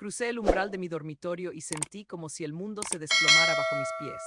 Crucé el umbral de mi dormitorio y sentí como si el mundo se desplomara bajo mis pies.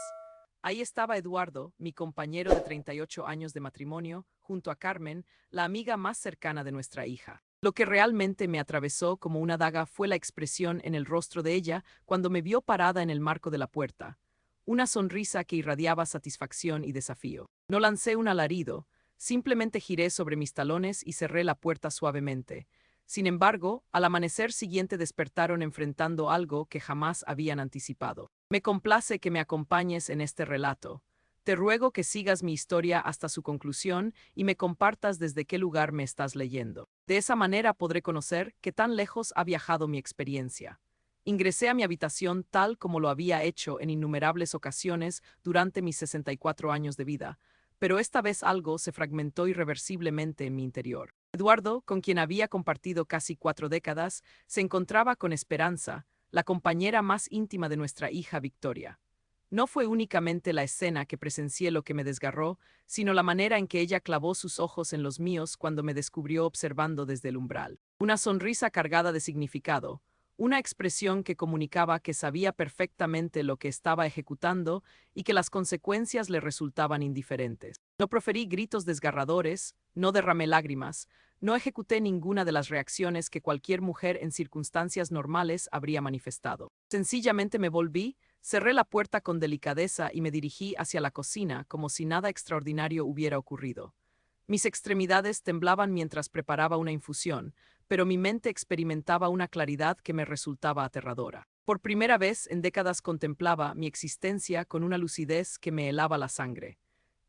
Ahí estaba Eduardo, mi compañero de 38 años de matrimonio, junto a Carmen, la amiga más cercana de nuestra hija. Lo que realmente me atravesó como una daga fue la expresión en el rostro de ella cuando me vio parada en el marco de la puerta. Una sonrisa que irradiaba satisfacción y desafío. No lancé un alarido, simplemente giré sobre mis talones y cerré la puerta suavemente. Sin embargo, al amanecer siguiente despertaron enfrentando algo que jamás habían anticipado. Me complace que me acompañes en este relato. Te ruego que sigas mi historia hasta su conclusión y me compartas desde qué lugar me estás leyendo. De esa manera podré conocer qué tan lejos ha viajado mi experiencia. Ingresé a mi habitación tal como lo había hecho en innumerables ocasiones durante mis 64 años de vida, pero esta vez algo se fragmentó irreversiblemente en mi interior. Eduardo, con quien había compartido casi 4 décadas, se encontraba con Esperanza, la compañera más íntima de nuestra hija Victoria. No fue únicamente la escena que presencié lo que me desgarró, sino la manera en que ella clavó sus ojos en los míos cuando me descubrió observando desde el umbral. Una sonrisa cargada de significado, una expresión que comunicaba que sabía perfectamente lo que estaba ejecutando y que las consecuencias le resultaban indiferentes. No proferí gritos desgarradores, no derramé lágrimas, no ejecuté ninguna de las reacciones que cualquier mujer en circunstancias normales habría manifestado. Sencillamente me volví, cerré la puerta con delicadeza y me dirigí hacia la cocina como si nada extraordinario hubiera ocurrido. Mis extremidades temblaban mientras preparaba una infusión, pero mi mente experimentaba una claridad que me resultaba aterradora. Por primera vez en décadas contemplaba mi existencia con una lucidez que me helaba la sangre.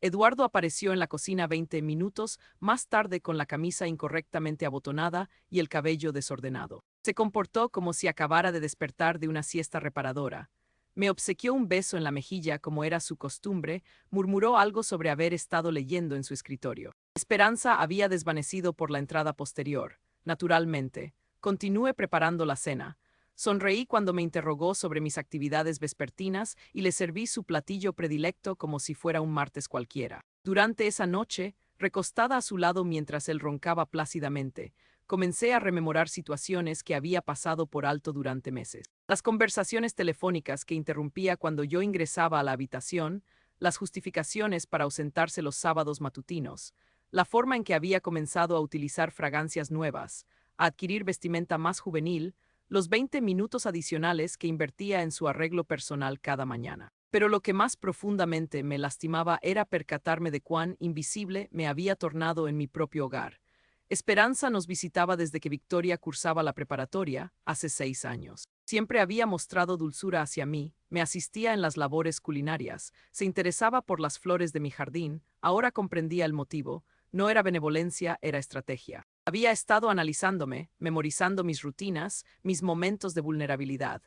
Eduardo apareció en la cocina 20 minutos más tarde con la camisa incorrectamente abotonada y el cabello desordenado. Se comportó como si acabara de despertar de una siesta reparadora. Me obsequió un beso en la mejilla como era su costumbre, murmuró algo sobre haber estado leyendo en su escritorio. Esperanza había desvanecido por la entrada posterior. Naturalmente, continué preparando la cena. Sonreí cuando me interrogó sobre mis actividades vespertinas y le serví su platillo predilecto como si fuera un martes cualquiera. Durante esa noche, recostada a su lado mientras él roncaba plácidamente, comencé a rememorar situaciones que había pasado por alto durante meses. Las conversaciones telefónicas que interrumpía cuando yo ingresaba a la habitación, las justificaciones para ausentarse los sábados matutinos, la forma en que había comenzado a utilizar fragancias nuevas, a adquirir vestimenta más juvenil, los 20 minutos adicionales que invertía en su arreglo personal cada mañana. Pero lo que más profundamente me lastimaba era percatarme de cuán invisible me había tornado en mi propio hogar. Esperanza nos visitaba desde que Victoria cursaba la preparatoria, hace 6 años. Siempre había mostrado dulzura hacia mí, me asistía en las labores culinarias, se interesaba por las flores de mi jardín, ahora comprendía el motivo, no era benevolencia, era estrategia. Había estado analizándome, memorizando mis rutinas, mis momentos de vulnerabilidad.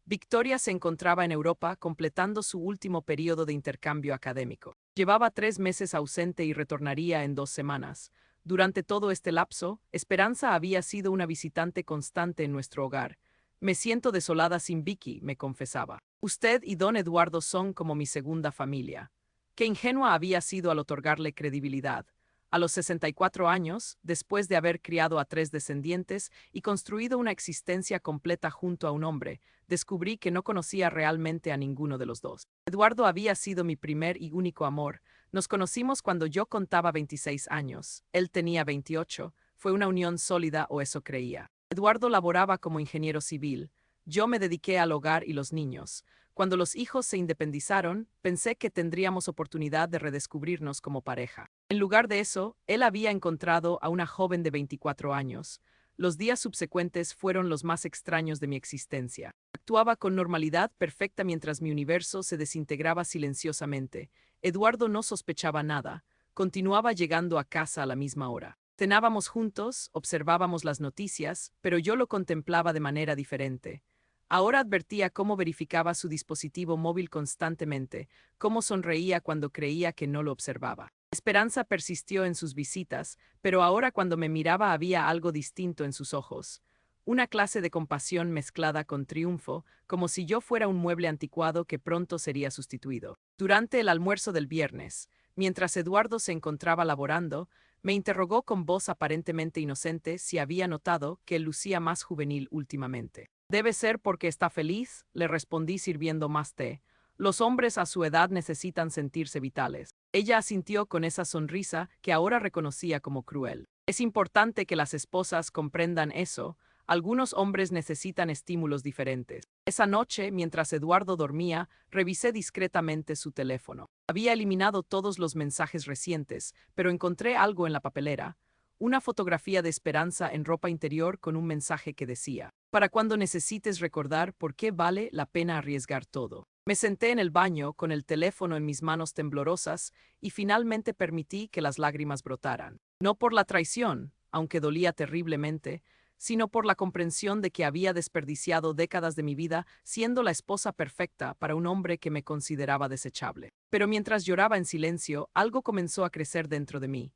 Victoria se encontraba en Europa completando su último periodo de intercambio académico. Llevaba 3 meses ausente y retornaría en 2 semanas. Durante todo este lapso, Esperanza había sido una visitante constante en nuestro hogar. Me siento desolada sin Vicky, me confesaba. Usted y don Eduardo son como mi segunda familia. Qué ingenua había sido al otorgarle credibilidad. A los 64 años, después de haber criado a 3 descendientes y construido una existencia completa junto a un hombre, descubrí que no conocía realmente a ninguno de los dos. Eduardo había sido mi primer y único amor. Nos conocimos cuando yo contaba 26 años, él tenía 28, fue una unión sólida o eso creía. Eduardo laboraba como ingeniero civil, yo me dediqué al hogar y los niños. Cuando los hijos se independizaron, pensé que tendríamos oportunidad de redescubrirnos como pareja. En lugar de eso, él había encontrado a una joven de 24 años. Los días subsecuentes fueron los más extraños de mi existencia. Actuaba con normalidad perfecta mientras mi universo se desintegraba silenciosamente. Eduardo no sospechaba nada. Continuaba llegando a casa a la misma hora. Cenábamos juntos, observábamos las noticias, pero yo lo contemplaba de manera diferente. Ahora advertía cómo verificaba su dispositivo móvil constantemente, cómo sonreía cuando creía que no lo observaba. Esperanza persistió en sus visitas, pero ahora cuando me miraba había algo distinto en sus ojos. Una clase de compasión mezclada con triunfo, como si yo fuera un mueble anticuado que pronto sería sustituido. Durante el almuerzo del viernes, mientras Eduardo se encontraba laborando, me interrogó con voz aparentemente inocente si había notado que él lucía más juvenil últimamente. Debe ser porque está feliz, le respondí sirviendo más té. Los hombres a su edad necesitan sentirse vitales. Ella asintió con esa sonrisa que ahora reconocía como cruel. Es importante que las esposas comprendan eso. Algunos hombres necesitan estímulos diferentes. Esa noche, mientras Eduardo dormía, revisé discretamente su teléfono. Había eliminado todos los mensajes recientes, pero encontré algo en la papelera. Una fotografía de Esperanza en ropa interior con un mensaje que decía: para cuando necesites recordar por qué vale la pena arriesgar todo. Me senté en el baño con el teléfono en mis manos temblorosas y finalmente permití que las lágrimas brotaran. No por la traición, aunque dolía terriblemente, sino por la comprensión de que había desperdiciado décadas de mi vida siendo la esposa perfecta para un hombre que me consideraba desechable. Pero mientras lloraba en silencio, algo comenzó a crecer dentro de mí.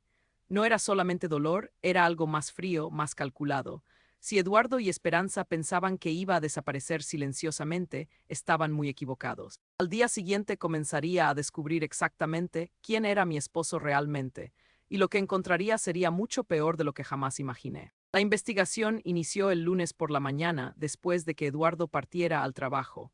No era solamente dolor, era algo más frío, más calculado. Si Eduardo y Esperanza pensaban que iba a desaparecer silenciosamente, estaban muy equivocados. Al día siguiente comenzaría a descubrir exactamente quién era mi esposo realmente, y lo que encontraría sería mucho peor de lo que jamás imaginé. La investigación inició el lunes por la mañana, después de que Eduardo partiera al trabajo.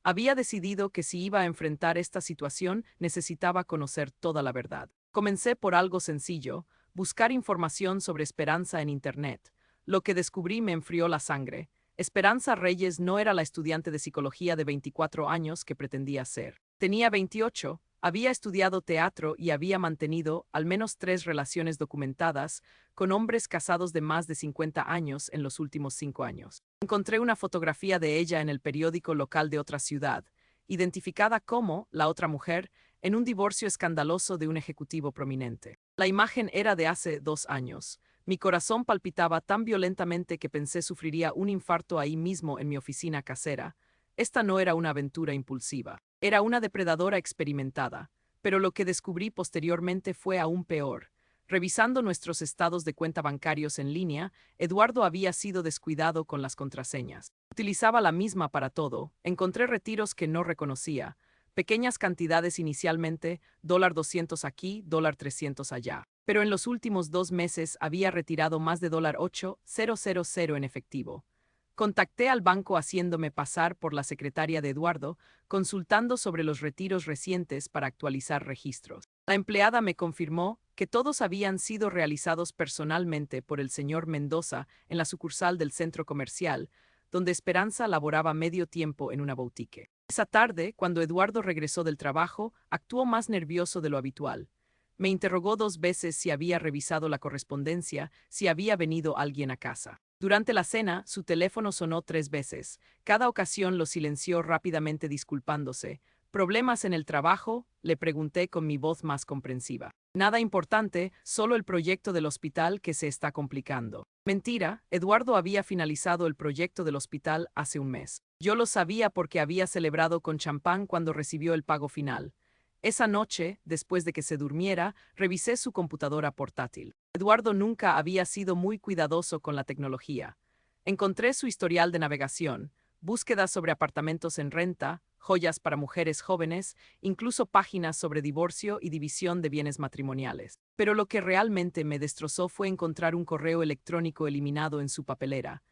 Había decidido que si iba a enfrentar esta situación necesitaba conocer toda la verdad. Comencé por algo sencillo: buscar información sobre Esperanza en Internet. Lo que descubrí me enfrió la sangre. Esperanza Reyes no era la estudiante de psicología de 24 años que pretendía ser. Tenía 28, había estudiado teatro y había mantenido al menos 3 relaciones documentadas con hombres casados de más de 50 años en los últimos 5 años. Encontré una fotografía de ella en el periódico local de otra ciudad, identificada como la otra mujer en un divorcio escandaloso de un ejecutivo prominente. La imagen era de hace 2 años. Mi corazón palpitaba tan violentamente que pensé sufriría un infarto ahí mismo en mi oficina casera. Esta no era una aventura impulsiva, era una depredadora experimentada, pero lo que descubrí posteriormente fue aún peor. Revisando nuestros estados de cuenta bancarios en línea, Eduardo había sido descuidado con las contraseñas. Utilizaba la misma para todo. Encontré retiros que no reconocía. Pequeñas cantidades inicialmente, $200 aquí, $300 allá. Pero en los últimos 2 meses había retirado más de $8,000 en efectivo. Contacté al banco haciéndome pasar por la secretaria de Eduardo, consultando sobre los retiros recientes para actualizar registros. La empleada me confirmó que todos habían sido realizados personalmente por el señor Mendoza en la sucursal del centro comercial, donde Esperanza laboraba medio tiempo en una boutique. Esa tarde, cuando Eduardo regresó del trabajo, actuó más nervioso de lo habitual. Me interrogó 2 veces si había revisado la correspondencia, si había venido alguien a casa. Durante la cena, su teléfono sonó 3 veces. Cada ocasión lo silenció rápidamente disculpándose. ¿Problemas en el trabajo?, le pregunté con mi voz más comprensiva. Nada importante, solo el proyecto del hospital que se está complicando. Mentira, Eduardo había finalizado el proyecto del hospital hace un mes. Yo lo sabía porque había celebrado con champán cuando recibió el pago final. Esa noche, después de que se durmiera, revisé su computadora portátil. Eduardo nunca había sido muy cuidadoso con la tecnología. Encontré su historial de navegación, búsquedas sobre apartamentos en renta, joyas para mujeres jóvenes, incluso páginas sobre divorcio y división de bienes matrimoniales. Pero lo que realmente me destrozó fue encontrar un correo electrónico eliminado en su papelera.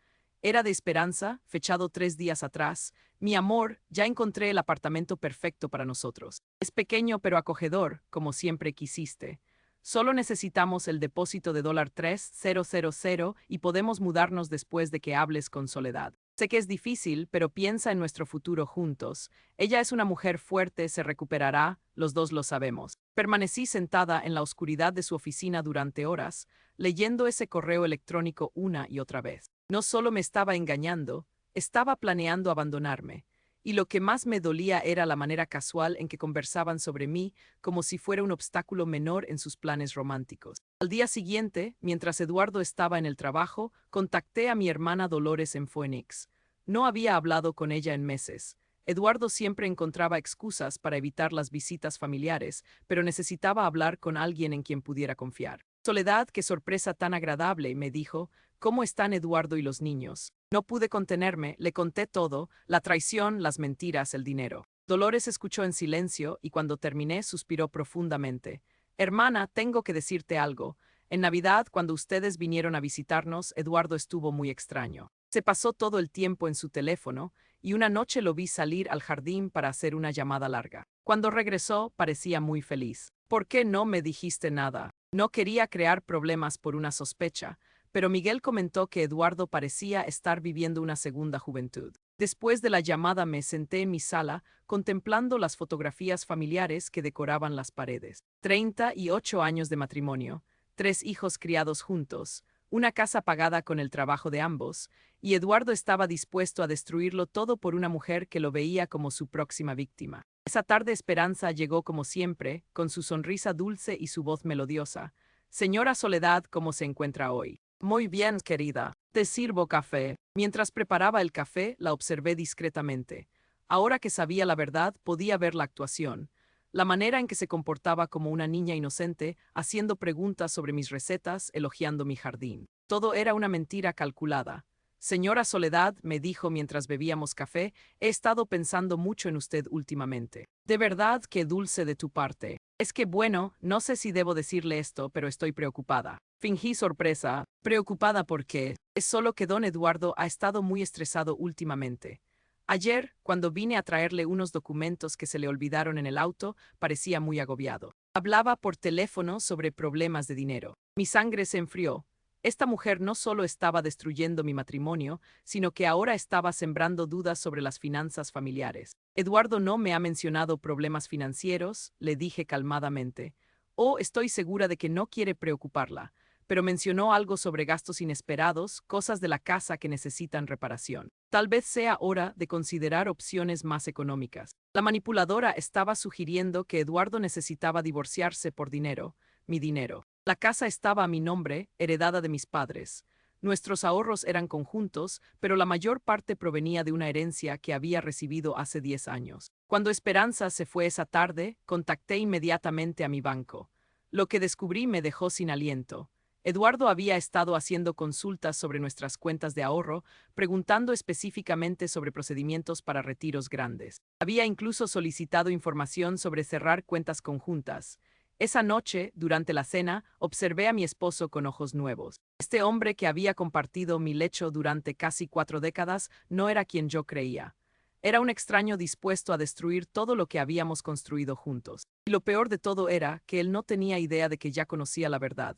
Era de Esperanza, fechado 3 días atrás. Mi amor, ya encontré el apartamento perfecto para nosotros. Es pequeño pero acogedor, como siempre quisiste. Solo necesitamos el depósito de $3,000 y podemos mudarnos después de que hables con Soledad. Sé que es difícil, pero piensa en nuestro futuro juntos. Ella es una mujer fuerte, se recuperará, los dos lo sabemos. Permanecí sentada en la oscuridad de su oficina durante horas, leyendo ese correo electrónico una y otra vez. No solo me estaba engañando, estaba planeando abandonarme. Y lo que más me dolía era la manera casual en que conversaban sobre mí, como si fuera un obstáculo menor en sus planes románticos. Al día siguiente, mientras Eduardo estaba en el trabajo, contacté a mi hermana Dolores en Phoenix. No había hablado con ella en meses. Eduardo siempre encontraba excusas para evitar las visitas familiares, pero necesitaba hablar con alguien en quien pudiera confiar. Soledad, qué sorpresa tan agradable, me dijo. ¿Cómo están Eduardo y los niños? No pude contenerme, le conté todo, la traición, las mentiras, el dinero. Dolores escuchó en silencio y cuando terminé suspiró profundamente. Hermana, tengo que decirte algo. En Navidad, cuando ustedes vinieron a visitarnos, Eduardo estuvo muy extraño. Se pasó todo el tiempo en su teléfono y una noche lo vi salir al jardín para hacer una llamada larga. Cuando regresó, parecía muy feliz. ¿Por qué no me dijiste nada? No quería crear problemas por una sospecha, pero Miguel comentó que Eduardo parecía estar viviendo una segunda juventud. Después de la llamada me senté en mi sala, contemplando las fotografías familiares que decoraban las paredes. 38 años de matrimonio, 3 hijos criados juntos, una casa pagada con el trabajo de ambos, y Eduardo estaba dispuesto a destruirlo todo por una mujer que lo veía como su próxima víctima. Esa tarde Esperanza llegó como siempre, con su sonrisa dulce y su voz melodiosa. Señora Soledad, ¿cómo se encuentra hoy? Muy bien, querida. Te sirvo café. Mientras preparaba el café, la observé discretamente. Ahora que sabía la verdad, podía ver la actuación. La manera en que se comportaba como una niña inocente, haciendo preguntas sobre mis recetas, elogiando mi jardín. Todo era una mentira calculada. Señora Soledad, me dijo mientras bebíamos café, he estado pensando mucho en usted últimamente. De verdad que dulce de tu parte. Es que bueno, no sé si debo decirle esto, pero estoy preocupada. Fingí sorpresa. ¿Preocupada por qué? Es solo que don Eduardo ha estado muy estresado últimamente. Ayer, cuando vine a traerle unos documentos que se le olvidaron en el auto, parecía muy agobiado. Hablaba por teléfono sobre problemas de dinero. Mi sangre se enfrió. Esta mujer no solo estaba destruyendo mi matrimonio, sino que ahora estaba sembrando dudas sobre las finanzas familiares. Eduardo no me ha mencionado problemas financieros, le dije calmadamente. Oh, estoy segura de que no quiere preocuparla, pero mencionó algo sobre gastos inesperados, cosas de la casa que necesitan reparación. Tal vez sea hora de considerar opciones más económicas. La manipuladora estaba sugiriendo que Eduardo necesitaba divorciarse por dinero, mi dinero. La casa estaba a mi nombre, heredada de mis padres. Nuestros ahorros eran conjuntos, pero la mayor parte provenía de una herencia que había recibido hace 10 años. Cuando Esperanza se fue esa tarde, contacté inmediatamente a mi banco. Lo que descubrí me dejó sin aliento. Eduardo había estado haciendo consultas sobre nuestras cuentas de ahorro, preguntando específicamente sobre procedimientos para retiros grandes. Había incluso solicitado información sobre cerrar cuentas conjuntas. Esa noche, durante la cena, observé a mi esposo con ojos nuevos. Este hombre que había compartido mi lecho durante casi 4 décadas no era quien yo creía. Era un extraño dispuesto a destruir todo lo que habíamos construido juntos. Y lo peor de todo era que él no tenía idea de que ya conocía la verdad.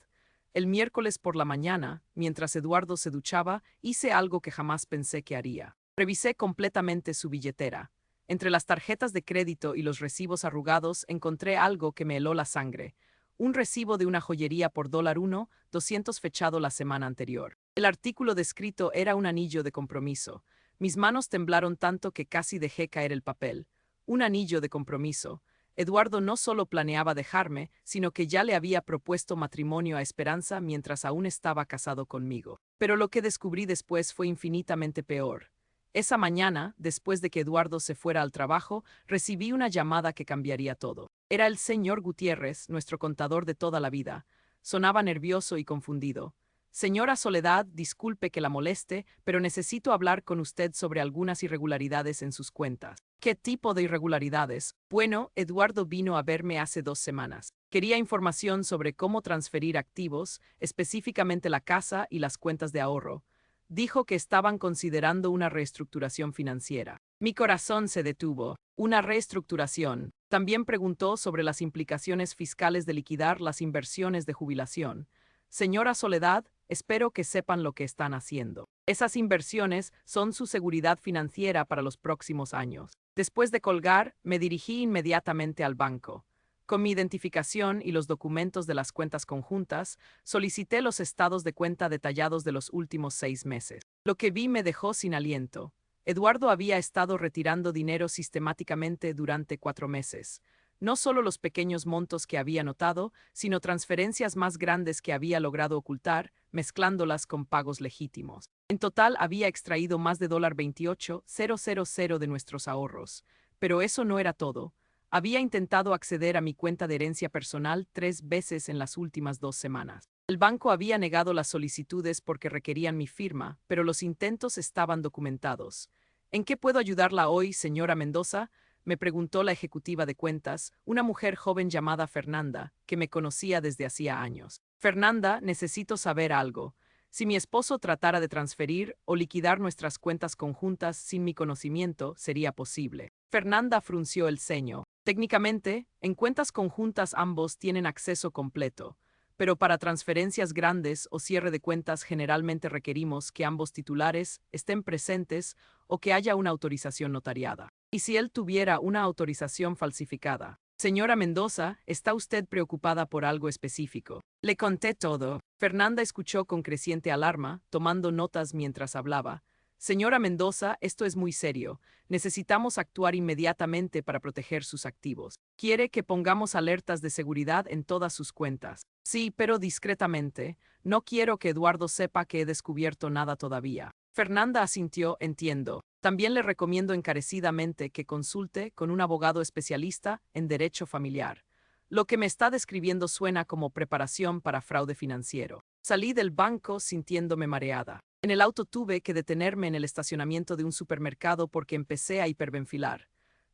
El miércoles por la mañana, mientras Eduardo se duchaba, hice algo que jamás pensé que haría. Revisé completamente su billetera. Entre las tarjetas de crédito y los recibos arrugados encontré algo que me heló la sangre. Un recibo de una joyería por $1, 200 fechado la semana anterior. El artículo descrito era un anillo de compromiso. Mis manos temblaron tanto que casi dejé caer el papel. Un anillo de compromiso. Eduardo no solo planeaba dejarme, sino que ya le había propuesto matrimonio a Esperanza mientras aún estaba casado conmigo. Pero lo que descubrí después fue infinitamente peor. Esa mañana, después de que Eduardo se fuera al trabajo, recibí una llamada que cambiaría todo. Era el señor Gutiérrez, nuestro contador de toda la vida. Sonaba nervioso y confundido. Señora Soledad, disculpe que la moleste, pero necesito hablar con usted sobre algunas irregularidades en sus cuentas. ¿Qué tipo de irregularidades? Bueno, Eduardo vino a verme hace 2 semanas. Quería información sobre cómo transferir activos, específicamente la casa y las cuentas de ahorro. Dijo que estaban considerando una reestructuración financiera. Mi corazón se detuvo. Una reestructuración. También preguntó sobre las implicaciones fiscales de liquidar las inversiones de jubilación. Señora Soledad, espero que sepan lo que están haciendo. Esas inversiones son su seguridad financiera para los próximos años. Después de colgar, me dirigí inmediatamente al banco. Con mi identificación y los documentos de las cuentas conjuntas, solicité los estados de cuenta detallados de los últimos 6 meses. Lo que vi me dejó sin aliento. Eduardo había estado retirando dinero sistemáticamente durante 4 meses. No solo los pequeños montos que había notado, sino transferencias más grandes que había logrado ocultar, mezclándolas con pagos legítimos. En total había extraído más de $28,000 de nuestros ahorros. Pero eso no era todo. Había intentado acceder a mi cuenta de herencia personal 3 veces en las últimas 2 semanas. El banco había negado las solicitudes porque requerían mi firma, pero los intentos estaban documentados. ¿En qué puedo ayudarla hoy, señora Mendoza?, me preguntó la ejecutiva de cuentas, una mujer joven llamada Fernanda, que me conocía desde hacía años. Fernanda, necesito saber algo. Si mi esposo tratara de transferir o liquidar nuestras cuentas conjuntas sin mi conocimiento, sería posible. Fernanda frunció el ceño. Técnicamente, en cuentas conjuntas ambos tienen acceso completo, pero para transferencias grandes o cierre de cuentas generalmente requerimos que ambos titulares estén presentes o que haya una autorización notariada. ¿Y si él tuviera una autorización falsificada? Señora Mendoza, ¿está usted preocupada por algo específico? Le conté todo. Fernanda escuchó con creciente alarma, tomando notas mientras hablaba. Señora Mendoza, esto es muy serio. Necesitamos actuar inmediatamente para proteger sus activos. ¿Quiere que pongamos alertas de seguridad en todas sus cuentas? Sí, pero discretamente. No quiero que Eduardo sepa que he descubierto nada todavía. Fernanda asintió, entiendo. También le recomiendo encarecidamente que consulte con un abogado especialista en derecho familiar. Lo que me está describiendo suena como preparación para fraude financiero. Salí del banco sintiéndome mareada. En el auto tuve que detenerme en el estacionamiento de un supermercado porque empecé a hiperventilar.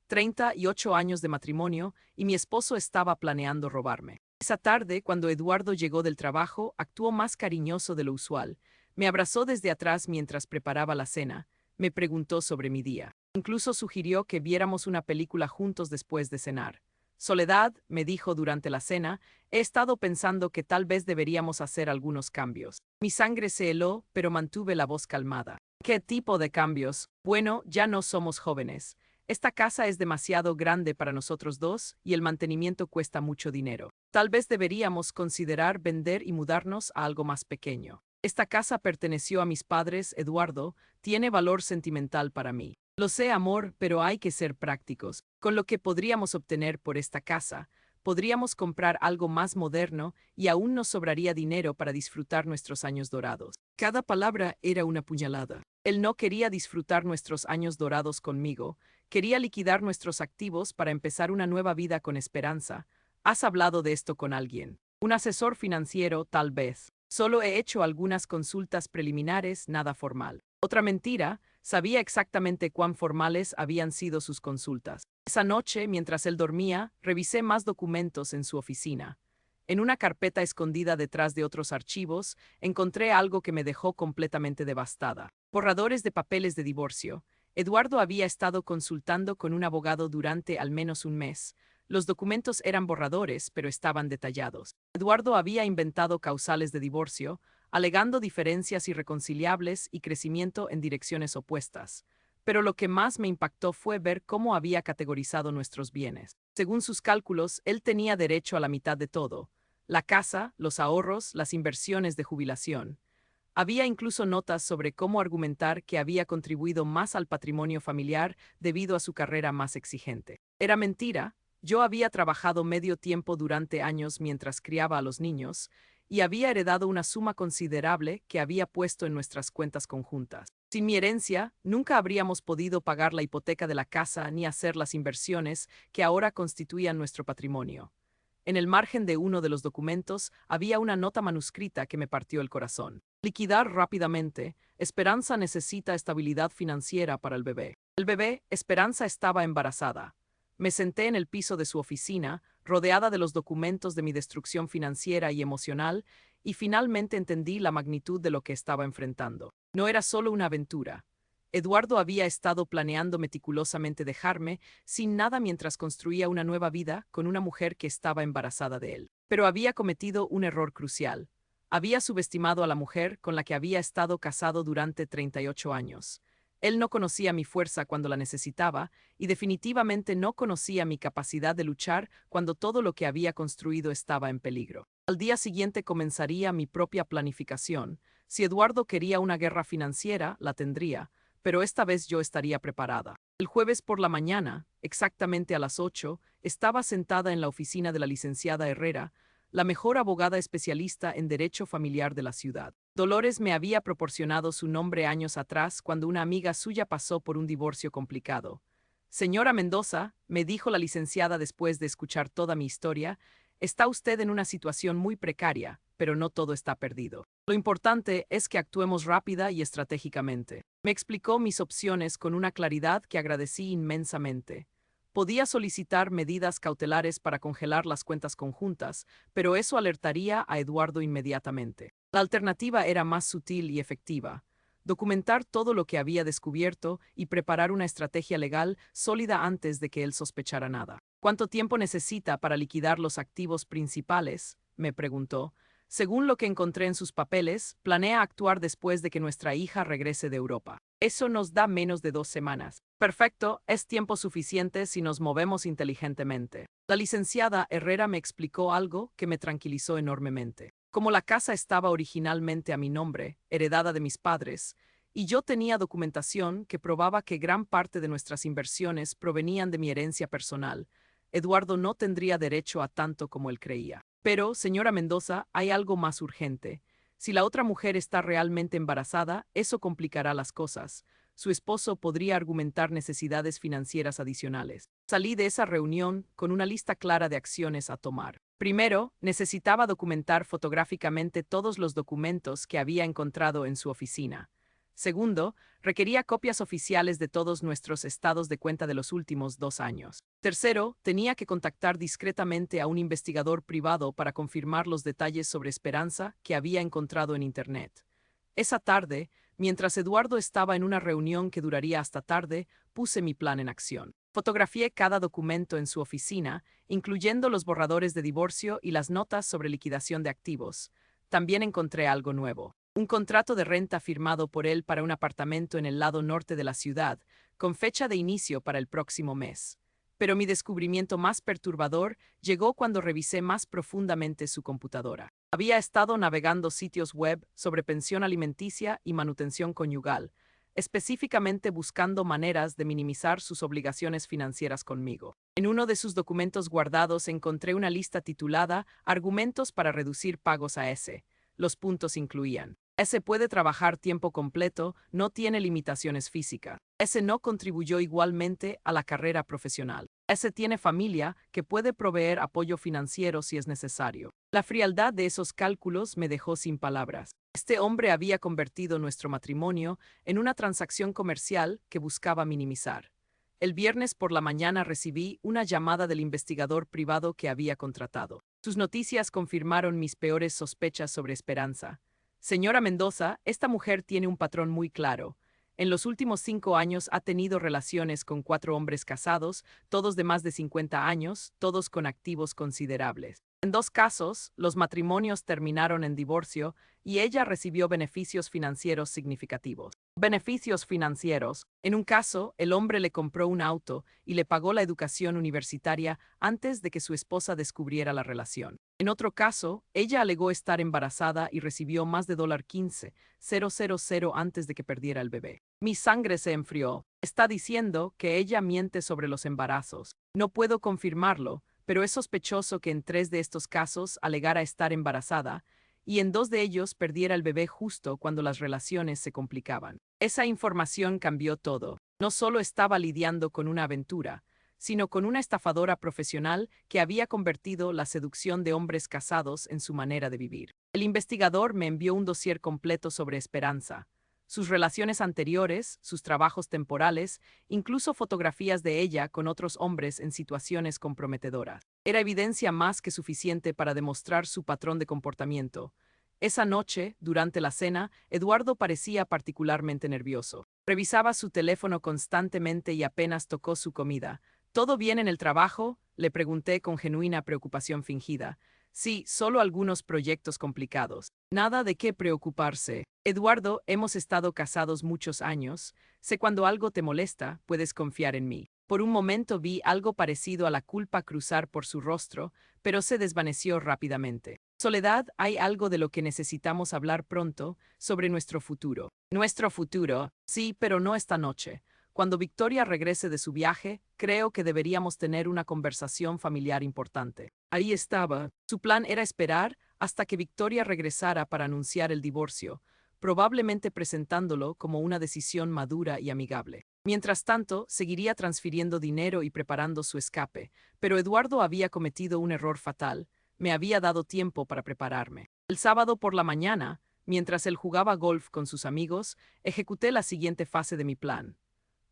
38 años de matrimonio y mi esposo estaba planeando robarme. Esa tarde, cuando Eduardo llegó del trabajo, actuó más cariñoso de lo usual. Me abrazó desde atrás mientras preparaba la cena. Me preguntó sobre mi día. Incluso sugirió que viéramos una película juntos después de cenar. Soledad, me dijo durante la cena, he estado pensando que tal vez deberíamos hacer algunos cambios. Mi sangre se heló, pero mantuve la voz calmada. ¿Qué tipo de cambios? Bueno, ya no somos jóvenes. Esta casa es demasiado grande para nosotros dos y el mantenimiento cuesta mucho dinero. Tal vez deberíamos considerar vender y mudarnos a algo más pequeño. Esta casa perteneció a mis padres, Eduardo, tiene valor sentimental para mí. Lo sé, amor, pero hay que ser prácticos. Con lo que podríamos obtener por esta casa, podríamos comprar algo más moderno y aún nos sobraría dinero para disfrutar nuestros años dorados. Cada palabra era una puñalada. Él no quería disfrutar nuestros años dorados conmigo, quería liquidar nuestros activos para empezar una nueva vida con esperanza. ¿Has hablado de esto con alguien? Un asesor financiero, tal vez. Solo he hecho algunas consultas preliminares, nada formal. Otra mentira, sabía exactamente cuán formales habían sido sus consultas. Esa noche, mientras él dormía, revisé más documentos en su oficina. En una carpeta escondida detrás de otros archivos, encontré algo que me dejó completamente devastada. Borradores de papeles de divorcio. Eduardo había estado consultando con un abogado durante al menos un mes. Los documentos eran borradores, pero estaban detallados. Eduardo había inventado causales de divorcio, alegando diferencias irreconciliables y crecimiento en direcciones opuestas. Pero lo que más me impactó fue ver cómo había categorizado nuestros bienes. Según sus cálculos, él tenía derecho a la mitad de todo: la casa, los ahorros, las inversiones de jubilación. Había incluso notas sobre cómo argumentar que había contribuido más al patrimonio familiar debido a su carrera más exigente. Era mentira. Yo había trabajado medio tiempo durante años mientras criaba a los niños y había heredado una suma considerable que había puesto en nuestras cuentas conjuntas. Sin mi herencia, nunca habríamos podido pagar la hipoteca de la casa ni hacer las inversiones que ahora constituían nuestro patrimonio. En el margen de uno de los documentos había una nota manuscrita que me partió el corazón. Liquidar rápidamente. Esperanza necesita estabilidad financiera para el bebé. El bebé, Esperanza, estaba embarazada. Me senté en el piso de su oficina, rodeada de los documentos de mi destrucción financiera y emocional, y finalmente entendí la magnitud de lo que estaba enfrentando. No era solo una aventura. Eduardo había estado planeando meticulosamente dejarme sin nada mientras construía una nueva vida con una mujer que estaba embarazada de él. Pero había cometido un error crucial. Había subestimado a la mujer con la que había estado casado durante 38 años. Él no conocía mi fuerza cuando la necesitaba y definitivamente no conocía mi capacidad de luchar cuando todo lo que había construido estaba en peligro. Al día siguiente comenzaría mi propia planificación. Si Eduardo quería una guerra financiera, la tendría, pero esta vez yo estaría preparada. El jueves por la mañana, exactamente a las 8, estaba sentada en la oficina de la licenciada Herrera, la mejor abogada especialista en derecho familiar de la ciudad. Dolores me había proporcionado su nombre años atrás cuando una amiga suya pasó por un divorcio complicado. Señora Mendoza, me dijo la licenciada después de escuchar toda mi historia, está usted en una situación muy precaria, pero no todo está perdido. Lo importante es que actuemos rápida y estratégicamente. Me explicó mis opciones con una claridad que agradecí inmensamente. Podía solicitar medidas cautelares para congelar las cuentas conjuntas, pero eso alertaría a Eduardo inmediatamente. La alternativa era más sutil y efectiva: documentar todo lo que había descubierto y preparar una estrategia legal sólida antes de que él sospechara nada. ¿Cuánto tiempo necesita para liquidar los activos principales?, me preguntó. Según lo que encontré en sus papeles, planea actuar después de que nuestra hija regrese de Europa. Eso nos da menos de 2 semanas. Perfecto, es tiempo suficiente si nos movemos inteligentemente. La licenciada Herrera me explicó algo que me tranquilizó enormemente. Como la casa estaba originalmente a mi nombre, heredada de mis padres, y yo tenía documentación que probaba que gran parte de nuestras inversiones provenían de mi herencia personal, Eduardo no tendría derecho a tanto como él creía. Pero, señora Mendoza, hay algo más urgente. Si la otra mujer está realmente embarazada, eso complicará las cosas. Su esposo podría argumentar necesidades financieras adicionales. Salí de esa reunión con una lista clara de acciones a tomar. Primero, necesitaba documentar fotográficamente todos los documentos que había encontrado en su oficina. Segundo, requería copias oficiales de todos nuestros estados de cuenta de los últimos 2 años. Tercero, tenía que contactar discretamente a un investigador privado para confirmar los detalles sobre Esperanza que había encontrado en Internet. Esa tarde, mientras Eduardo estaba en una reunión que duraría hasta tarde, puse mi plan en acción. Fotografié cada documento en su oficina, incluyendo los borradores de divorcio y las notas sobre liquidación de activos. También encontré algo nuevo: un contrato de renta firmado por él para un apartamento en el lado norte de la ciudad, con fecha de inicio para el próximo mes. Pero mi descubrimiento más perturbador llegó cuando revisé más profundamente su computadora. Había estado navegando sitios web sobre pensión alimenticia y manutención conyugal, específicamente buscando maneras de minimizar sus obligaciones financieras conmigo. En uno de sus documentos guardados encontré una lista titulada Argumentos para reducir pagos a S. Los puntos incluían: S puede trabajar tiempo completo, no tiene limitaciones físicas. S no contribuyó igualmente a la carrera profesional. S tiene familia que puede proveer apoyo financiero si es necesario. La frialdad de esos cálculos me dejó sin palabras. Este hombre había convertido nuestro matrimonio en una transacción comercial que buscaba minimizar. El viernes por la mañana recibí una llamada del investigador privado que había contratado. Sus noticias confirmaron mis peores sospechas sobre Esperanza. Señora Mendoza, esta mujer tiene un patrón muy claro. En los últimos 5 años ha tenido relaciones con 4 hombres casados, todos de más de 50 años, todos con activos considerables. En 2 casos, los matrimonios terminaron en divorcio y ella recibió beneficios financieros significativos. Beneficios financieros. En un caso, el hombre le compró un auto y le pagó la educación universitaria antes de que su esposa descubriera la relación. En otro caso, ella alegó estar embarazada y recibió más de $15,000 antes de que perdiera el bebé. Mi sangre se enfrió. Está diciendo que ella miente sobre los embarazos. No puedo confirmarlo, pero es sospechoso que en 3 de estos casos alegara estar embarazada y en 2 de ellos perdiera el bebé justo cuando las relaciones se complicaban. Esa información cambió todo. No solo estaba lidiando con una aventura, sino con una estafadora profesional que había convertido la seducción de hombres casados en su manera de vivir. El investigador me envió un dossier completo sobre Esperanza: sus relaciones anteriores, sus trabajos temporales, incluso fotografías de ella con otros hombres en situaciones comprometedoras. Era evidencia más que suficiente para demostrar su patrón de comportamiento. Esa noche, durante la cena, Eduardo parecía particularmente nervioso. Revisaba su teléfono constantemente y apenas tocó su comida. ¿Todo bien en el trabajo?, le pregunté con genuina preocupación fingida. Sí, solo algunos proyectos complicados. Nada de qué preocuparse. Eduardo, hemos estado casados muchos años. Sé cuando algo te molesta, puedes confiar en mí. Por un momento vi algo parecido a la culpa cruzar por su rostro, pero se desvaneció rápidamente. Soledad, hay algo de lo que necesitamos hablar pronto, sobre nuestro futuro. Nuestro futuro, sí, pero no esta noche. Cuando Victoria regrese de su viaje, creo que deberíamos tener una conversación familiar importante. Ahí estaba. Su plan era esperar hasta que Victoria regresara para anunciar el divorcio, probablemente presentándolo como una decisión madura y amigable. Mientras tanto, seguiría transfiriendo dinero y preparando su escape, pero Eduardo había cometido un error fatal. Me había dado tiempo para prepararme. El sábado por la mañana, mientras él jugaba golf con sus amigos, ejecuté la siguiente fase de mi plan: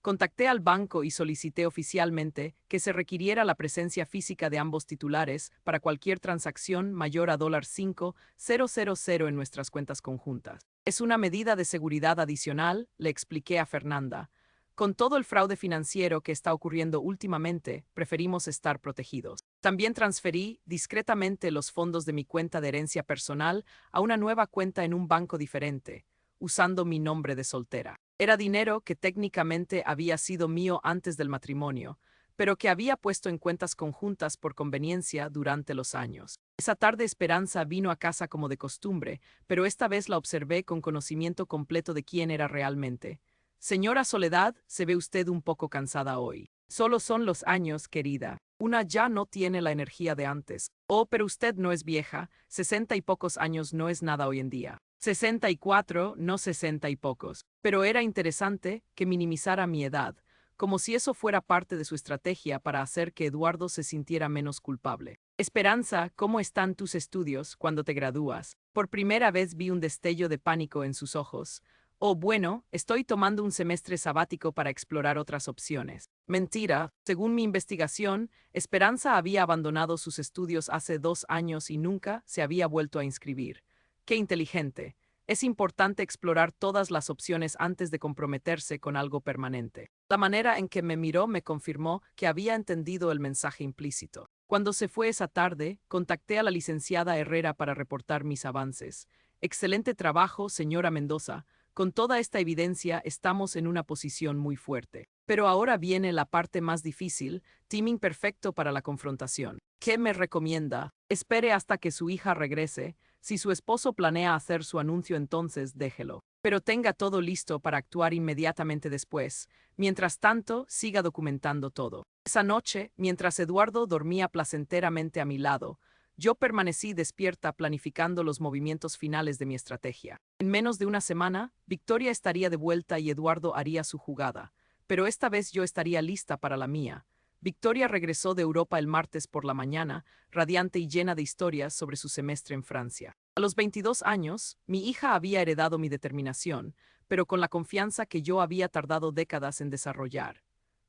Contacté al banco y solicité oficialmente que se requiriera la presencia física de ambos titulares para cualquier transacción mayor a $5,000 en nuestras cuentas conjuntas. Es una medida de seguridad adicional, le expliqué a Fernanda. Con todo el fraude financiero que está ocurriendo últimamente, preferimos estar protegidos. También transferí discretamente los fondos de mi cuenta de herencia personal a una nueva cuenta en un banco diferente, usando mi nombre de soltera. Era dinero que técnicamente había sido mío antes del matrimonio, pero que había puesto en cuentas conjuntas por conveniencia durante los años. Esa tarde Esperanza vino a casa como de costumbre, pero esta vez la observé con conocimiento completo de quién era realmente. Señora Soledad, se ve usted un poco cansada hoy. Solo son los años, querida. Una ya no tiene la energía de antes. Oh, pero usted no es vieja. 60 y pocos años no es nada hoy en día. 64, no 60 y pocos. Pero era interesante que minimizara mi edad, como si eso fuera parte de su estrategia para hacer que Eduardo se sintiera menos culpable. Esperanza, ¿cómo están tus estudios cuando te gradúas? Por primera vez vi un destello de pánico en sus ojos. Oh, bueno, estoy tomando un semestre sabático para explorar otras opciones. Mentira. Según mi investigación, Esperanza había abandonado sus estudios hace 2 años y nunca se había vuelto a inscribir. ¡Qué inteligente! Es importante explorar todas las opciones antes de comprometerse con algo permanente. La manera en que me miró me confirmó que había entendido el mensaje implícito. Cuando se fue esa tarde, contacté a la licenciada Herrera para reportar mis avances. Excelente trabajo, señora Mendoza. Con toda esta evidencia estamos en una posición muy fuerte. Pero ahora viene la parte más difícil, timing perfecto para la confrontación. ¿Qué me recomienda? Espere hasta que su hija regrese. Si su esposo planea hacer su anuncio, entonces déjelo. Pero tenga todo listo para actuar inmediatamente después. Mientras tanto, siga documentando todo. Esa noche, mientras Eduardo dormía placenteramente a mi lado, yo permanecí despierta planificando los movimientos finales de mi estrategia. En menos de una semana, Victoria estaría de vuelta y Eduardo haría su jugada. Pero esta vez yo estaría lista para la mía. Victoria regresó de Europa el martes por la mañana, radiante y llena de historias sobre su semestre en Francia. A los 22 años, mi hija había heredado mi determinación, pero con la confianza que yo había tardado décadas en desarrollar.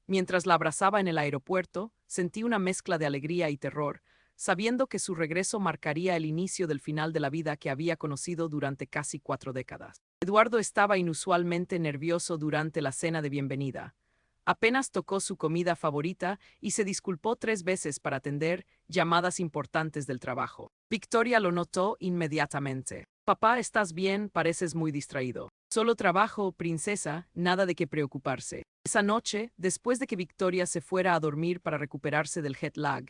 Mientras la abrazaba en el aeropuerto, sentí una mezcla de alegría y terror, sabiendo que su regreso marcaría el inicio del final de la vida que había conocido durante casi 4 décadas. Eduardo estaba inusualmente nervioso durante la cena de bienvenida. Apenas tocó su comida favorita y se disculpó 3 veces para atender llamadas importantes del trabajo. Victoria lo notó inmediatamente. Papá, ¿estás bien? Pareces muy distraído. Solo trabajo, princesa, nada de qué preocuparse. Esa noche, después de que Victoria se fuera a dormir para recuperarse del jet lag,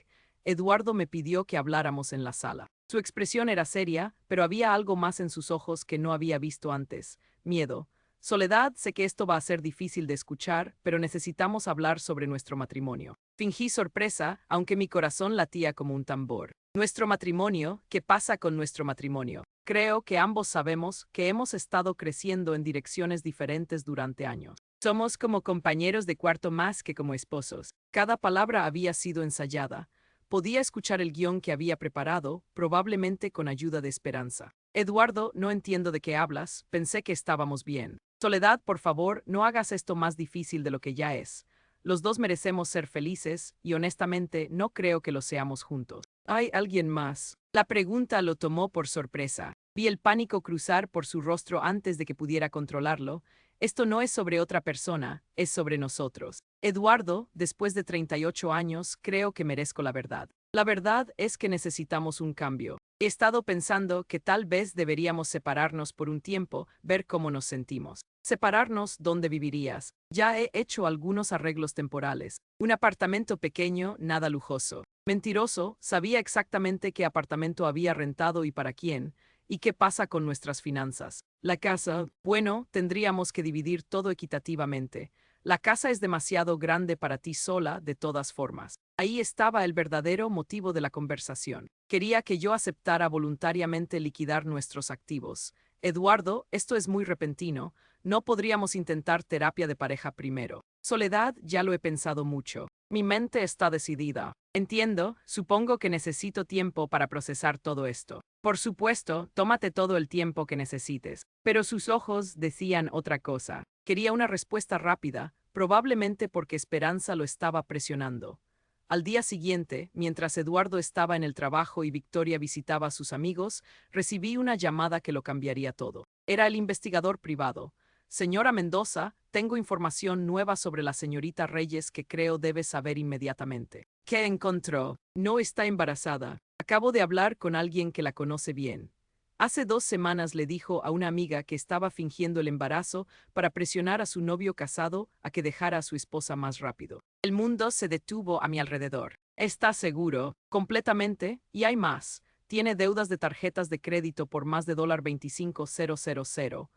Eduardo me pidió que habláramos en la sala. Su expresión era seria, pero había algo más en sus ojos que no había visto antes: miedo. Soledad, sé que esto va a ser difícil de escuchar, pero necesitamos hablar sobre nuestro matrimonio. Fingí sorpresa, aunque mi corazón latía como un tambor. Nuestro matrimonio, ¿qué pasa con nuestro matrimonio? Creo que ambos sabemos que hemos estado creciendo en direcciones diferentes durante años. Somos como compañeros de cuarto más que como esposos. Cada palabra había sido ensayada. Podía escuchar el guión que había preparado, probablemente con ayuda de Esperanza. Eduardo, no entiendo de qué hablas, pensé que estábamos bien. Soledad, por favor, no hagas esto más difícil de lo que ya es. Los dos merecemos ser felices, y honestamente no creo que lo seamos juntos. ¿Hay alguien más? La pregunta lo tomó por sorpresa. Vi el pánico cruzar por su rostro antes de que pudiera controlarlo. Esto no es sobre otra persona, es sobre nosotros. Eduardo, después de 38 años, creo que merezco la verdad. La verdad es que necesitamos un cambio. He estado pensando que tal vez deberíamos separarnos por un tiempo, ver cómo nos sentimos. Separarnos, ¿dónde vivirías? Ya he hecho algunos arreglos temporales. Un apartamento pequeño, nada lujoso. Mentiroso, sabía exactamente qué apartamento había rentado y para quién. ¿Y qué pasa con nuestras finanzas? La casa, bueno, tendríamos que dividir todo equitativamente. La casa es demasiado grande para ti sola, de todas formas. Ahí estaba el verdadero motivo de la conversación. Quería que yo aceptara voluntariamente liquidar nuestros activos. Eduardo, esto es muy repentino. No podríamos intentar terapia de pareja primero. Soledad, ya lo he pensado mucho. Mi mente está decidida. Entiendo, supongo que necesito tiempo para procesar todo esto. Por supuesto, tómate todo el tiempo que necesites. Pero sus ojos decían otra cosa. Quería una respuesta rápida, probablemente porque Esperanza lo estaba presionando. Al día siguiente, mientras Eduardo estaba en el trabajo y Victoria visitaba a sus amigos, recibí una llamada que lo cambiaría todo. Era el investigador privado. Señora Mendoza, tengo información nueva sobre la señorita Reyes que creo debe saber inmediatamente. ¿Qué encontró? No está embarazada. Acabo de hablar con alguien que la conoce bien. Hace 2 semanas le dijo a una amiga que estaba fingiendo el embarazo para presionar a su novio casado a que dejara a su esposa más rápido. El mundo se detuvo a mi alrededor. ¿Está seguro? Completamente, y hay más. Tiene deudas de tarjetas de crédito por más de $25,000.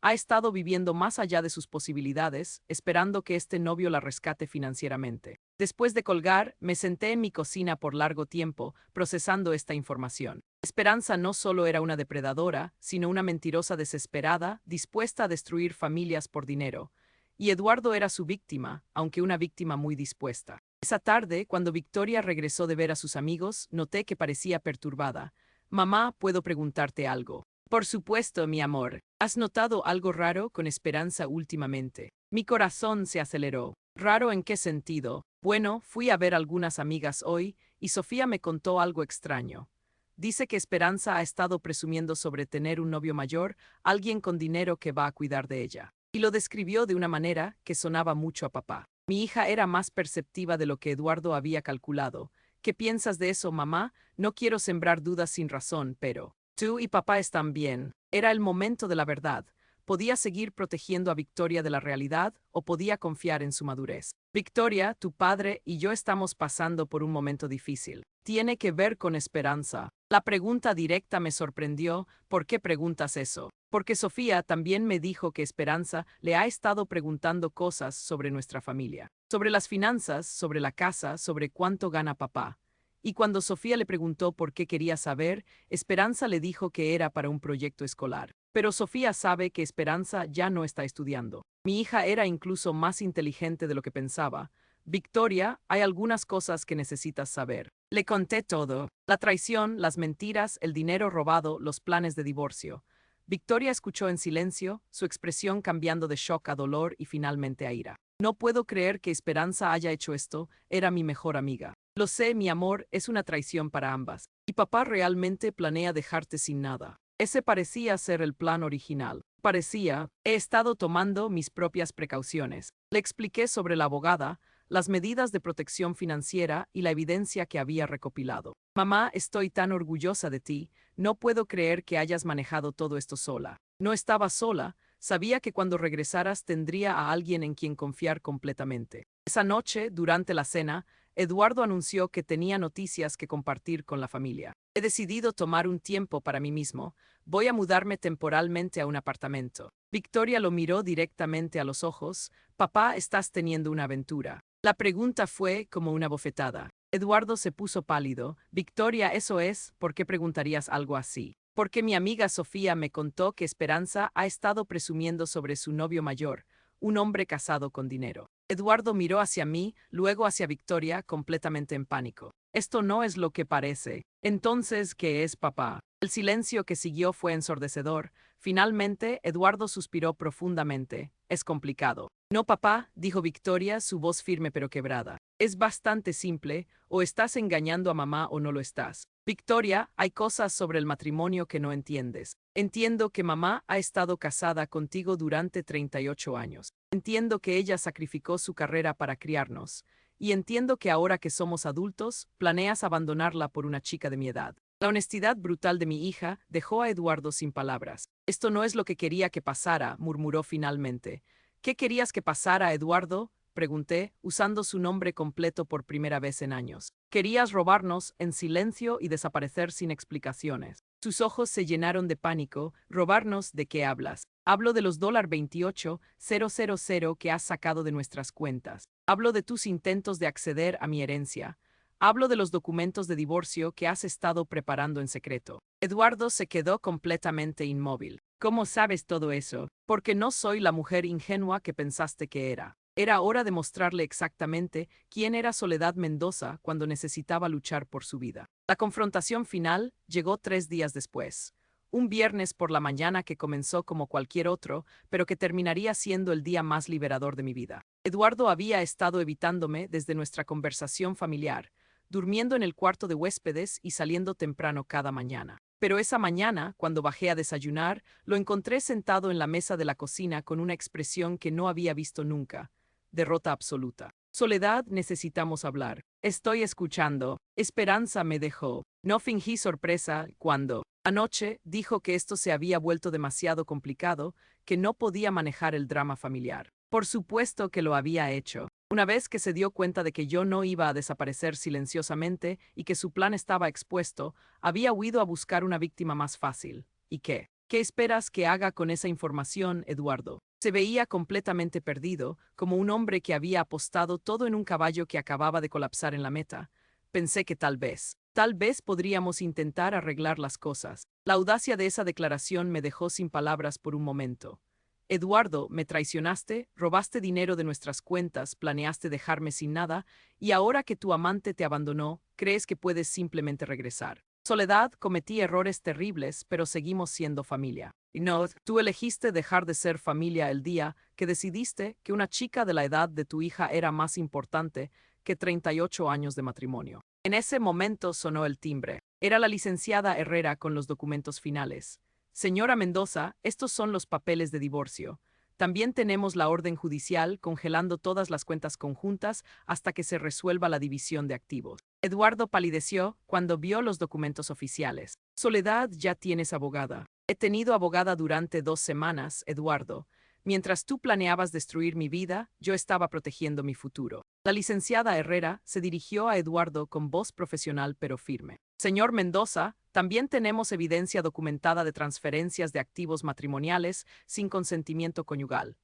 Ha estado viviendo más allá de sus posibilidades, esperando que este novio la rescate financieramente. Después de colgar, me senté en mi cocina por largo tiempo, procesando esta información. Esperanza no solo era una depredadora, sino una mentirosa desesperada, dispuesta a destruir familias por dinero. Y Eduardo era su víctima, aunque una víctima muy dispuesta. Esa tarde, cuando Victoria regresó de ver a sus amigos, noté que parecía perturbada. Mamá, ¿puedo preguntarte algo? Por supuesto, mi amor. ¿Has notado algo raro con Esperanza últimamente? Mi corazón se aceleró. ¿Raro en qué sentido? Bueno, fui a ver algunas amigas hoy y Sofía me contó algo extraño. Dice que Esperanza ha estado presumiendo sobre tener un novio mayor, alguien con dinero que va a cuidar de ella. Y lo describió de una manera que sonaba mucho a papá. Mi hija era más perceptiva de lo que Eduardo había calculado. ¿Qué piensas de eso, mamá? No quiero sembrar dudas sin razón, pero tú y papá están bien. Era el momento de la verdad. Podía seguir protegiendo a Victoria de la realidad o podía confiar en su madurez. Victoria, tu padre y yo estamos pasando por un momento difícil. Tiene que ver con Esperanza. La pregunta directa me sorprendió. ¿Por qué preguntas eso? Porque Sofía también me dijo que Esperanza le ha estado preguntando cosas sobre nuestra familia. Sobre las finanzas, sobre la casa, sobre cuánto gana papá. Y cuando Sofía le preguntó por qué quería saber, Esperanza le dijo que era para un proyecto escolar. Pero Sofía sabe que Esperanza ya no está estudiando. Mi hija era incluso más inteligente de lo que pensaba. Victoria, hay algunas cosas que necesitas saber. Le conté todo. La traición, las mentiras, el dinero robado, los planes de divorcio. Victoria escuchó en silencio, su expresión cambiando de shock a dolor y finalmente a ira. No puedo creer que Esperanza haya hecho esto, era mi mejor amiga. Lo sé, mi amor, es una traición para ambas. Y papá realmente planea dejarte sin nada. Ese parecía ser el plan original. He estado tomando mis propias precauciones. Le expliqué sobre la abogada, las medidas de protección financiera y la evidencia que había recopilado. Mamá, estoy tan orgullosa de ti, no puedo creer que hayas manejado todo esto sola. No estaba sola, sabía que cuando regresaras tendría a alguien en quien confiar completamente. Esa noche, durante la cena, Eduardo anunció que tenía noticias que compartir con la familia. He decidido tomar un tiempo para mí mismo. Voy a mudarme temporalmente a un apartamento. Victoria lo miró directamente a los ojos. Papá, estás teniendo una aventura. La pregunta fue como una bofetada. Eduardo se puso pálido. Victoria, eso es, ¿por qué preguntarías algo así? Porque mi amiga Sofía me contó que Esperanza ha estado presumiendo sobre su novio mayor, un hombre casado con dinero. Eduardo miró hacia mí, luego hacia Victoria, completamente en pánico. Esto no es lo que parece. Entonces, ¿qué es, papá? El silencio que siguió fue ensordecedor. Finalmente, Eduardo suspiró profundamente. Es complicado. No, papá, dijo Victoria, su voz firme pero quebrada. Es bastante simple, o estás engañando a mamá o no lo estás. Victoria, hay cosas sobre el matrimonio que no entiendes. Entiendo que mamá ha estado casada contigo durante 38 años. Entiendo que ella sacrificó su carrera para criarnos. Y entiendo que ahora que somos adultos, planeas abandonarla por una chica de mi edad. La honestidad brutal de mi hija dejó a Eduardo sin palabras. Esto no es lo que quería que pasara, murmuró finalmente. ¿Qué querías que pasara, Eduardo? Pregunté, usando su nombre completo por primera vez en años. Querías robarnos en silencio y desaparecer sin explicaciones. Sus ojos se llenaron de pánico. ¿Robarnos? ¿De qué hablas? Hablo de los $28,000 que has sacado de nuestras cuentas. Hablo de tus intentos de acceder a mi herencia. Hablo de los documentos de divorcio que has estado preparando en secreto. Eduardo se quedó completamente inmóvil. ¿Cómo sabes todo eso? Porque no soy la mujer ingenua que pensaste que era. Era hora de mostrarle exactamente quién era Soledad Mendoza cuando necesitaba luchar por su vida. La confrontación final llegó 3 días después. Un viernes por la mañana que comenzó como cualquier otro, pero que terminaría siendo el día más liberador de mi vida. Eduardo había estado evitándome desde nuestra conversación familiar, durmiendo en el cuarto de huéspedes y saliendo temprano cada mañana. Pero esa mañana, cuando bajé a desayunar, lo encontré sentado en la mesa de la cocina con una expresión que no había visto nunca: derrota absoluta. Soledad, necesitamos hablar. Estoy escuchando. Esperanza me dejó. No fingí sorpresa cuando, anoche, dijo que esto se había vuelto demasiado complicado, que no podía manejar el drama familiar. Por supuesto que lo había hecho. Una vez que se dio cuenta de que yo no iba a desaparecer silenciosamente y que su plan estaba expuesto, había huido a buscar una víctima más fácil. ¿Y qué? ¿Qué esperas que haga con esa información, Eduardo? Se veía completamente perdido, como un hombre que había apostado todo en un caballo que acababa de colapsar en la meta. Pensé que tal vez podríamos intentar arreglar las cosas. La audacia de esa declaración me dejó sin palabras por un momento. Eduardo, me traicionaste, robaste dinero de nuestras cuentas, planeaste dejarme sin nada, y ahora que tu amante te abandonó, crees que puedes simplemente regresar. Soledad, cometí errores terribles, pero seguimos siendo familia. Y no, tú elegiste dejar de ser familia el día que decidiste que una chica de la edad de tu hija era más importante que 38 años de matrimonio. En ese momento sonó el timbre. Era la licenciada Herrera con los documentos finales. Señora Mendoza, estos son los papeles de divorcio. También tenemos la orden judicial congelando todas las cuentas conjuntas hasta que se resuelva la división de activos. Eduardo palideció cuando vio los documentos oficiales. Soledad, ya tienes abogada. He tenido abogada durante 2 semanas, Eduardo. Mientras tú planeabas destruir mi vida, yo estaba protegiendo mi futuro. La licenciada Herrera se dirigió a Eduardo con voz profesional pero firme. Señor Mendoza, también tenemos evidencia documentada de transferencias de activos matrimoniales sin consentimiento conyugal.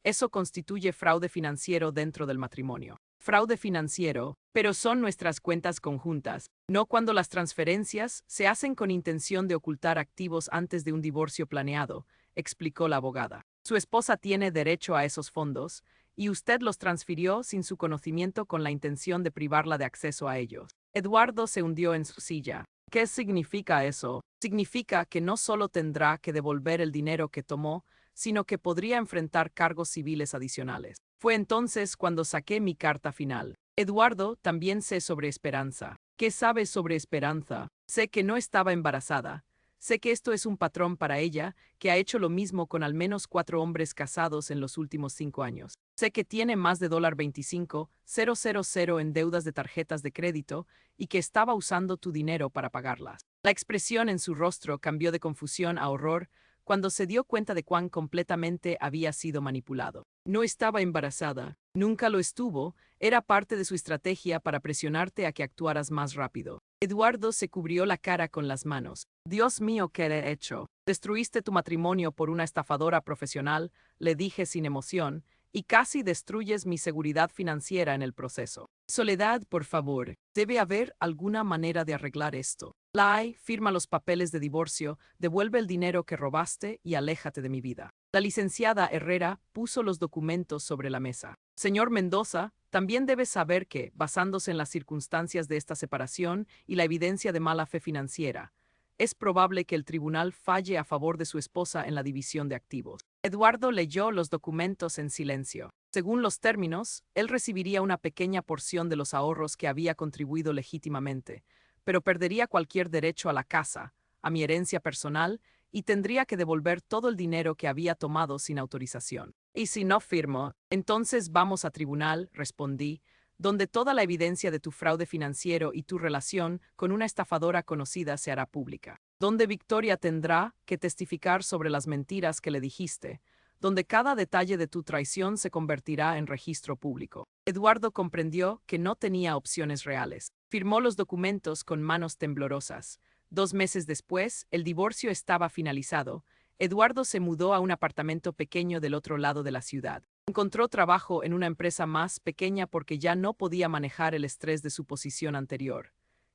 Eso constituye fraude financiero dentro del matrimonio. Fraude financiero, pero son nuestras cuentas conjuntas, no cuando las transferencias se hacen con intención de ocultar activos antes de un divorcio planeado, explicó la abogada. Su esposa tiene derecho a esos fondos, y usted los transfirió sin su conocimiento con la intención de privarla de acceso a ellos. Eduardo se hundió en su silla. ¿Qué significa eso? Significa que no solo tendrá que devolver el dinero que tomó, sino que podría enfrentar cargos civiles adicionales. Fue entonces cuando saqué mi carta final. Eduardo, también sé sobre Esperanza. ¿Qué sabes sobre Esperanza? Sé que no estaba embarazada. Sé que esto es un patrón para ella, que ha hecho lo mismo con al menos 4 hombres casados en los últimos 5 años. Sé que tiene más de $25,000 en deudas de tarjetas de crédito y que estaba usando tu dinero para pagarlas. La expresión en su rostro cambió de confusión a horror cuando se dio cuenta de cuán completamente había sido manipulado. No estaba embarazada, nunca lo estuvo, era parte de su estrategia para presionarte a que actuaras más rápido. Eduardo se cubrió la cara con las manos. Dios mío, ¿qué he hecho? Destruiste tu matrimonio por una estafadora profesional, le dije sin emoción, y casi destruyes mi seguridad financiera en el proceso. Soledad, por favor, debe haber alguna manera de arreglar esto. La hay, firma los papeles de divorcio, devuelve el dinero que robaste y aléjate de mi vida. La licenciada Herrera puso los documentos sobre la mesa. Señor Mendoza, también debe saber que, basándose en las circunstancias de esta separación y la evidencia de mala fe financiera, es probable que el tribunal falle a favor de su esposa en la división de activos. Eduardo leyó los documentos en silencio. Según los términos, él recibiría una pequeña porción de los ahorros que había contribuido legítimamente, pero perdería cualquier derecho a la casa, a mi herencia personal, y tendría que devolver todo el dinero que había tomado sin autorización. Y si no firmo, entonces vamos a tribunal, respondí, donde toda la evidencia de tu fraude financiero y tu relación con una estafadora conocida se hará pública. Donde Victoria tendrá que testificar sobre las mentiras que le dijiste, donde cada detalle de tu traición se convertirá en registro público. Eduardo comprendió que no tenía opciones reales. Firmó los documentos con manos temblorosas. 2 meses después, el divorcio estaba finalizado. Eduardo se mudó a un apartamento pequeño del otro lado de la ciudad. Encontró trabajo en una empresa más pequeña porque ya no podía manejar el estrés de su posición anterior.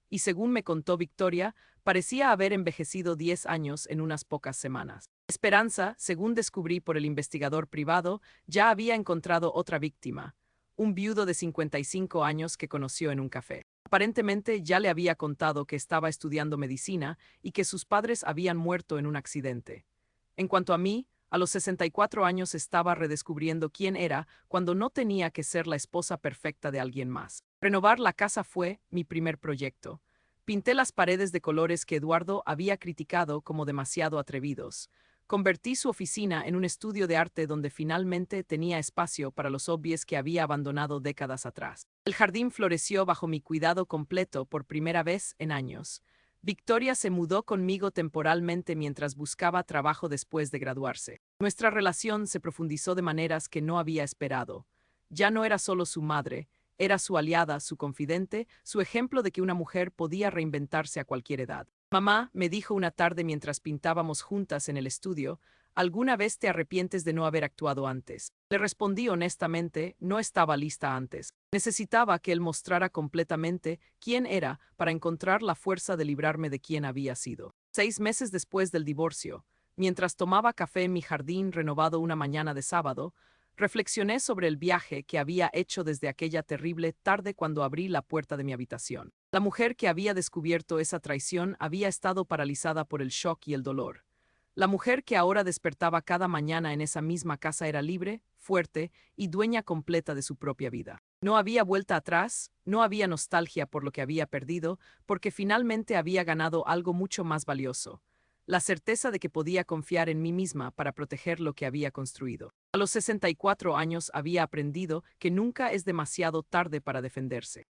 Y según me contó Victoria, parecía haber envejecido 10 años en unas pocas semanas. Esperanza, según descubrí por el investigador privado, ya había encontrado otra víctima. un viudo de 55 años que conoció en un café. Aparentemente ya le había contado que estaba estudiando medicina y que sus padres habían muerto en un accidente. En cuanto a mí, a los 64 años estaba redescubriendo quién era cuando no tenía que ser la esposa perfecta de alguien más. Renovar la casa fue mi primer proyecto. Pinté las paredes de colores que Eduardo había criticado como demasiado atrevidos. Convertí su oficina en un estudio de arte donde finalmente tenía espacio para los hobbies que había abandonado décadas atrás. El jardín floreció bajo mi cuidado completo por primera vez en años. Victoria se mudó conmigo temporalmente mientras buscaba trabajo después de graduarse. Nuestra relación se profundizó de maneras que no había esperado. Ya no era solo su madre, era su aliada, su confidente, su ejemplo de que una mujer podía reinventarse a cualquier edad. Mamá me dijo una tarde mientras pintábamos juntas en el estudio, ¿alguna vez te arrepientes de no haber actuado antes? Le respondí honestamente, no estaba lista antes. Necesitaba que él mostrara completamente quién era para encontrar la fuerza de librarme de quién había sido. 6 meses después del divorcio, mientras tomaba café en mi jardín renovado una mañana de sábado, reflexioné sobre el viaje que había hecho desde aquella terrible tarde cuando abrí la puerta de mi habitación. La mujer que había descubierto esa traición había estado paralizada por el shock y el dolor. La mujer que ahora despertaba cada mañana en esa misma casa era libre, fuerte y dueña completa de su propia vida. No había vuelta atrás, no había nostalgia por lo que había perdido, porque finalmente había ganado algo mucho más valioso: la certeza de que podía confiar en mí misma para proteger lo que había construido. A los 64 años había aprendido que nunca es demasiado tarde para defenderse.